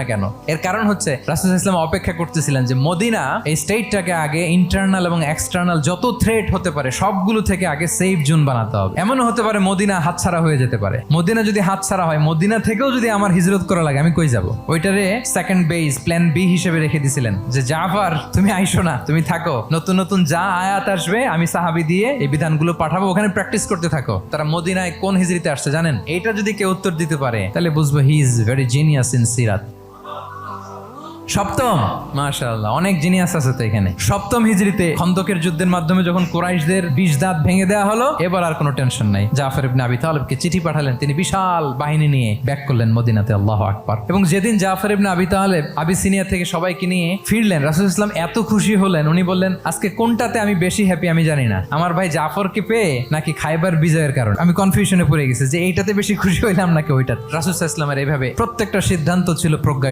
না কেন? এর কারণ হচ্ছে রাসূল সাল্লাল্লাহু আলাইহি ওয়াসাল্লাম অপেক্ষা করতেছিলেন যে মদিনা এই স্টেটটাকে আগে ইন্টারনাল এবং এক্সটার্নাল যত থ্রেট হতে পারে সবগুলো থেকে আগে সেফ জোন বানাতে হবে। এমনও হতে পারে মদিনা হাতছাড়া হয়ে যেতে পারে। মদিনা যদি হাতছাড়া হয়, মদিনা থেকেও যদি আমার হিজরত করা লাগে, আমি কই যাব? ওইটারে সেকেন্ড বেস, প্ল্যান বি হিসেবে রেখে দিছিলেন যে জাফর তুমি আইসো না, তুমি থাকো, নতুন নতুন যা আয়াত আসবে আমি সাহাবী দিয়ে এই বিধানগুলো পাঠাবো, ওখানে প্র্যাকটিস করতে থাকো। তারা মদিনায় কোন হিজরিতে আসছে জানেন? এইটা যদি কেউ উত্তর দিতে পারে তাহলে বুঝবো he is very genius in সিরাত। সপ্তম, মাশাআল্লাহ, অনেক জিনিয়াস আছে তো এখানে। সপ্তম হিজরিতে খন্দকের যুদ্ধের মাধ্যমে যখন কুরাইশদের 20 দাঁত ভেঙে দেওয়া হলো, এবার আর কোনো টেনশন নাই। জাফর ইবনে আবি তালেবকে চিঠি পাঠালেন, তিনি বিশাল বাহিনী নিয়ে ব্যাক করলেন মদিনাতে। আল্লাহু আকবার। এবং যেদিন জাফর ইবনে আবি তালেব আবিসিনিয়া থেকে সবাইকে নিয়ে ফিরলেন, রাসূল ইসলাম এত খুশি হলেন, উনি বললেন আজকে কোনটাতে আমি বেশি হ্যাপি আমি জানি না, আমার ভাই জাফরকে পেয়ে নাকি খাইবার বিজয়ের কারণ। আমি কনফিউশনে পড়ে গেছি যে এইটাতে বেশি খুশি হইলাম নাকি ওইটাতে। রাসূল সাল্লাল্লাহু আলাইহি ওয়াসাল্লামের এইভাবে প্রত্যেকটা সিদ্ধান্ত ছিল প্রজ্ঞা।